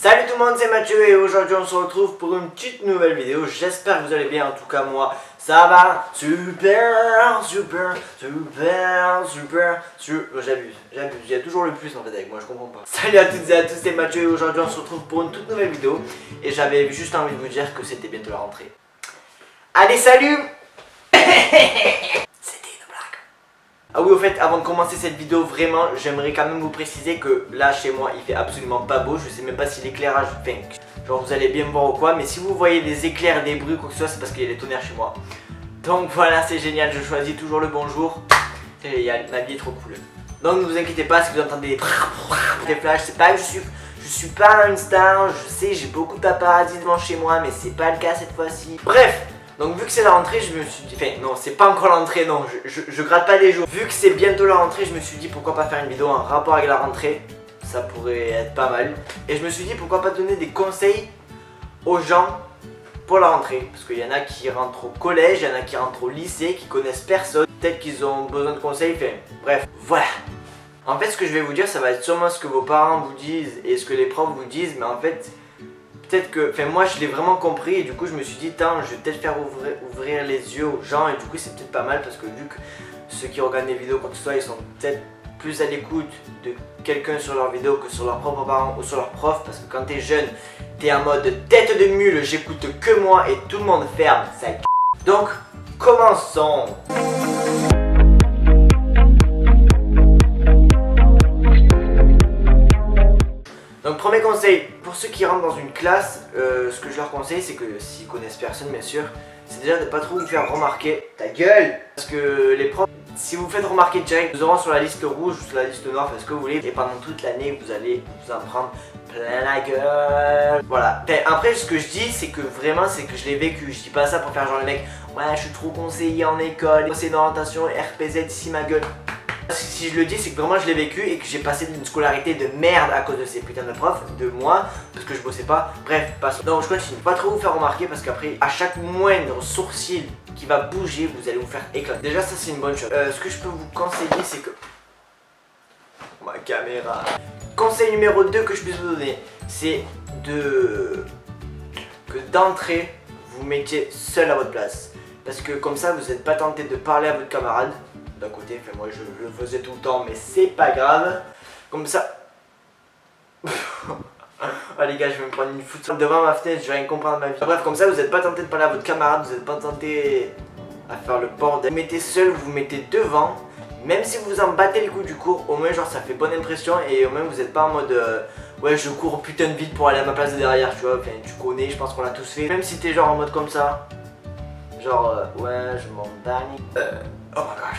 Salut tout le monde, c'est Mathieu et aujourd'hui on se retrouve pour une petite nouvelle vidéo. J'espère que vous allez bien, en tout cas moi ça va super. J'abuse, il y a toujours le plus en fait avec moi, je comprends pas. Salut à toutes et à tous, c'est Mathieu et aujourd'hui on se retrouve pour une toute nouvelle vidéo. Et j'avais juste envie de vous dire que c'était bientôt la rentrée. Allez, salut. Ah oui, au fait, avant de commencer cette vidéo, vraiment, j'aimerais quand même vous préciser que là, chez moi, il fait absolument pas beau. Je sais même pas si l'éclairage, enfin, genre vous allez bien me voir ou quoi. Mais si vous voyez des éclairs, des bruits, quoi que ce soit, c'est parce qu'il y a des tonnerres chez moi. Donc voilà, c'est génial, je choisis toujours le bon jour. C'est génial, ma vie est trop cool. Donc ne vous inquiétez pas si vous entendez des flashs, c'est pas que je suis pas une star. Je sais, j'ai beaucoup de paparazzi devant chez moi, mais c'est pas le cas cette fois-ci. Bref. Donc vu que c'est la rentrée, je me suis dit, enfin non, c'est pas encore l'entrée, non, je gratte pas des jours. Vu que c'est bientôt la rentrée, je me suis dit pourquoi pas faire une vidéo en rapport avec la rentrée. Ça pourrait être pas mal. Et je me suis dit pourquoi pas donner des conseils aux gens pour la rentrée. Parce qu'il y en a qui rentrent au collège, il y en a qui rentrent au lycée, qui connaissent personne. Peut-être qu'ils ont besoin de conseils, enfin bref, voilà. En fait ce que je vais vous dire, ça va être sûrement ce que vos parents vous disent et ce que les profs vous disent. Mais en fait... peut-être que, enfin moi je l'ai vraiment compris et du coup je me suis dit tiens je vais peut-être faire ouvrir les yeux aux gens et du coup c'est peut-être pas mal parce que vu que ceux qui regardent les vidéos quoi que ce soit ils sont peut-être plus à l'écoute de quelqu'un sur leur vidéo que sur leurs propres parents ou sur leurs profs parce que quand t'es jeune t'es en mode tête de mule, j'écoute que moi et tout le monde ferme sa gueule. Donc commençons. Donc premier conseil, pour ceux qui rentrent dans une classe, ce que je leur conseille c'est que s'ils connaissent personne bien sûr, c'est déjà de pas trop vous faire remarquer ta gueule. Parce que les profs, si vous vous faites remarquer direct, vous auront sur la liste rouge ou sur la liste noire, faites ce que vous voulez. Et pendant toute l'année vous allez vous en prendre plein la gueule. Voilà. Après ce que je dis c'est que vraiment c'est que je l'ai vécu. Je dis pas ça pour faire genre le mec, ouais je suis trop conseiller en école, conseiller d'orientation, RPZ ici ma gueule. Si je le dis c'est que vraiment je l'ai vécu et que j'ai passé d'une scolarité de merde à cause de ces putains de profs, de moi, parce que je bossais pas, bref, passons. Donc je continue, pas trop vous faire remarquer parce qu'après à chaque moindre sourcil qui va bouger, vous allez vous faire éclater. Déjà ça c'est une bonne chose. Ce que je peux vous conseiller c'est que... ma caméra. Conseil numéro 2 que je puisse vous donner, c'est que d'entrée vous mettiez seul à votre place. Parce que comme ça vous n'êtes pas tenté de parler à votre camarade. D'un côté, enfin, moi je le faisais tout le temps, mais c'est pas grave. Comme ça. Ah les gars, je vais me prendre une foot devant ma fenêtre, je vais rien comprendre de ma vie. Bref, comme ça, vous n'êtes pas tenté de parler à votre camarade, vous n'êtes pas tenté à faire le bordel. Vous mettez seul, vous mettez devant. Même si vous en battez les coups du cours, au moins genre ça fait bonne impression et au moins vous n'êtes pas en mode ouais je cours putain de vite pour aller à ma place de derrière, tu vois. Enfin, tu connais, je pense qu'on l'a tous fait. Même si t'es genre en mode comme ça, genre ouais je m'en bannis. Oh my god.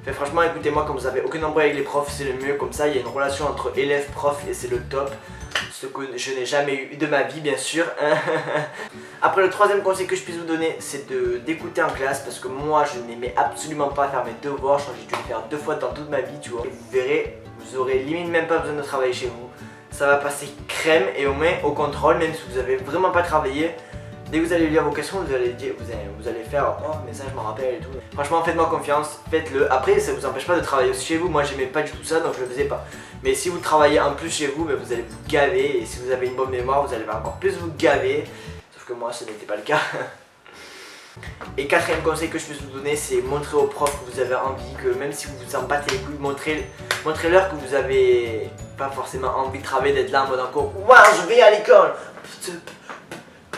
Fait franchement écoutez-moi, quand vous avez aucun embrouille avec les profs c'est le mieux, comme ça il y a une relation entre élève-prof et c'est le top. Ce que je n'ai jamais eu de ma vie bien sûr. Après le troisième conseil que je puisse vous donner c'est d'écouter en classe parce que moi je n'aimais absolument pas faire mes devoirs, je crois que j'ai dû le faire 2 fois dans toute ma vie tu vois. Et vous verrez, vous aurez limite même pas besoin de travailler chez vous. Ça va passer crème et au moins au contrôle même si vous avez vraiment pas travaillé. Dès que vous allez lire vos questions, vous allez faire oh mais ça je m'en rappelle et tout. Franchement faites-moi confiance, faites-le. Après ça vous empêche pas de travailler aussi chez vous. Moi j'aimais pas du tout ça donc je le faisais pas. Mais si vous travaillez en plus chez vous, ben, vous allez vous gaver. Et si vous avez une bonne mémoire, vous allez encore plus vous gaver. Sauf que moi ce n'était pas le cas. Et quatrième conseil que je peux vous donner, c'est montrer aux profs que vous avez envie, que même si vous vous en battez les couilles, montrez-leur que vous avez pas forcément envie de travailler, d'être là en mode encore waouh je vais à l'école.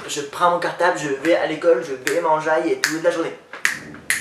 Je prends mon cartable, je vais à l'école, je vais manger et toute la journée.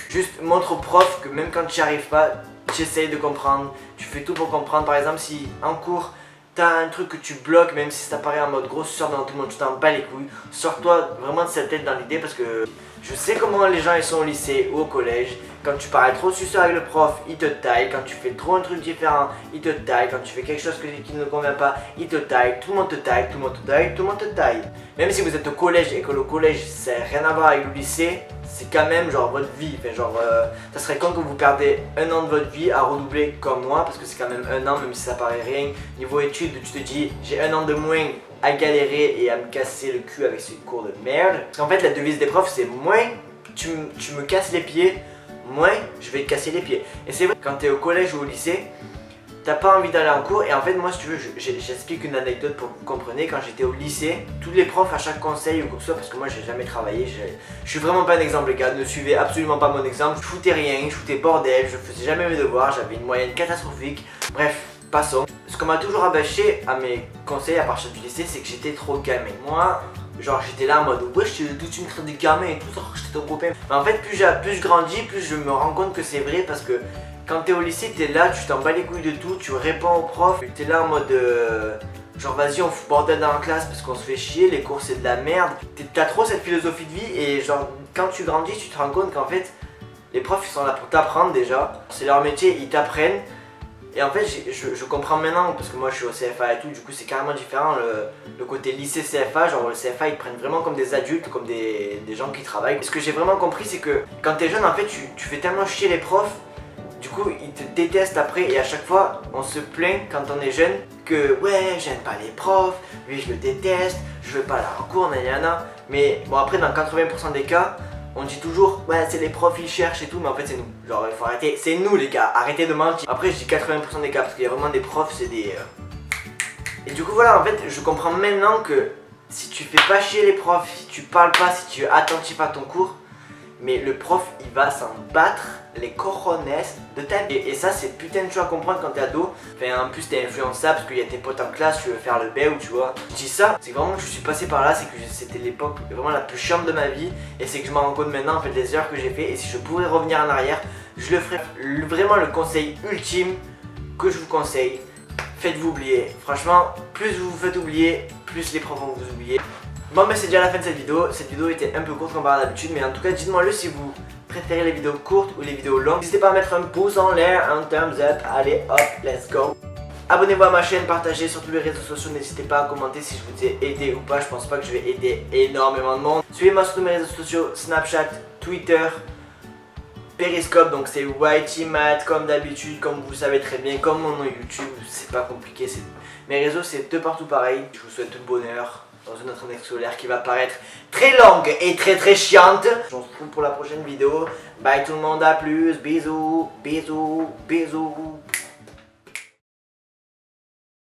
Juste montre au prof que même quand tu n'y arrives pas, tu essayes de comprendre, tu fais tout pour comprendre. Par exemple, si en cours, t'as un truc que tu bloques, même si ça paraît en mode grosse sort devant tout le monde, tu t'en bats les couilles. Sors-toi vraiment de cette tête dans l'idée parce que je sais comment les gens ils sont au lycée ou au collège. Quand tu parais trop suceur avec le prof, il te taille. Quand tu fais trop un truc différent, il te taille. Quand tu fais quelque chose qui ne convient pas, il te taille. Tout le monde te taille, tout le monde te taille, tout le monde te taille. Même si vous êtes au collège et que le collège ça n'a rien à voir avec le lycée, c'est quand même genre votre vie. Enfin, genre, ça serait con que vous perdez un an de votre vie à redoubler comme moi parce que c'est quand même un an, même si ça paraît rien. Niveau études, tu te dis j'ai un an de moins à galérer et à me casser le cul avec ces cours de merde. Parce qu'en fait la devise des profs c'est moins tu me casses les pieds, moins je vais te casser les pieds. Et c'est vrai quand tu es au collège ou au lycée, t'as pas envie d'aller en cours. Et en fait moi si tu veux j'explique une anecdote pour que vous compreniez. Quand j'étais au lycée, tous les profs à chaque conseil ou quoi que ce soit, parce que moi j'ai jamais travaillé, je suis vraiment pas un exemple les gars, ne suivez absolument pas mon exemple. Je foutais rien, je foutais bordel, je faisais jamais mes devoirs, j'avais une moyenne catastrophique. Bref, passons. Ce qu'on m'a toujours rabâché à mes conseils à partir du lycée, c'est que j'étais trop gamin. Moi, genre j'étais là en mode ouais d'où tu me traites de gamin et tout ça, j'étais ton copain. Mais en fait plus je grandis, plus je me rends compte que c'est vrai, parce que quand t'es au lycée, t'es là, tu t'en bats les couilles de tout, tu réponds aux profs, t'es là en mode genre vas-y on fout bordel dans la classe parce qu'on se fait chier, les cours c'est de la merde. T'as trop cette philosophie de vie et genre quand tu grandis tu te rends compte qu'en fait les profs ils sont là pour t'apprendre déjà, c'est leur métier, ils t'apprennent. Et en fait je comprends maintenant parce que moi je suis au CFA et tout, du coup c'est carrément différent le côté lycée CFA, genre le CFA ils te prennent vraiment comme des adultes, comme des gens qui travaillent. Et ce que j'ai vraiment compris c'est que quand t'es jeune en fait tu fais tellement chier les profs, du coup ils te détestent après et à chaque fois on se plaint quand on est jeune que ouais j'aime pas les profs, lui je le déteste, je veux pas aller en cours, nanana. Mais bon après dans 80% des cas on dit toujours ouais c'est les profs ils cherchent et tout, mais en fait c'est nous. Genre il faut arrêter, c'est nous les gars, arrêtez de mentir. Après je dis 80% des cas parce qu'il y a vraiment des profs c'est des... Et du coup voilà en fait je comprends maintenant que si tu fais pas chier les profs, si tu parles pas, si tu es attentif à ton cours, mais le prof il va s'en battre les cojones de ta vie. Et ça c'est putain de chose à comprendre quand t'es ado. Enfin en plus t'es influençable parce qu'il y a tes potes en classe, tu veux faire le ou tu vois. Je dis ça, c'est vraiment que je suis passé par là, c'est que c'était l'époque vraiment la plus chiante de ma vie. Et c'est que je m'en rends compte maintenant en fait des erreurs que j'ai fait. Et si je pourrais revenir en arrière, je le ferais. Vraiment le conseil ultime que je vous conseille, faites-vous oublier. Franchement, plus vous vous faites oublier, plus les profs vont vous oublier. Bon mais c'est déjà la fin de cette vidéo était un peu courte comparé à d'habitude, mais en tout cas dites-moi le si vous préférez les vidéos courtes ou les vidéos longues. N'hésitez pas à mettre un pouce en l'air, un thumbs up, allez hop, let's go. Abonnez-vous à ma chaîne, partagez sur tous les réseaux sociaux, n'hésitez pas à commenter si je vous ai aidé ou pas, je pense pas que je vais aider énormément de monde. Suivez-moi sur tous mes réseaux sociaux, Snapchat, Twitter, Periscope, donc c'est YTMat comme d'habitude, comme vous savez très bien, comme mon nom YouTube, c'est pas compliqué, mes réseaux c'est de partout pareil. Je vous souhaite tout le bonheur dans une autre année scolaire qui va paraître très longue et très chiante. On se retrouve pour la prochaine vidéo. Bye tout le monde, à plus, bisous, bisous, bisous.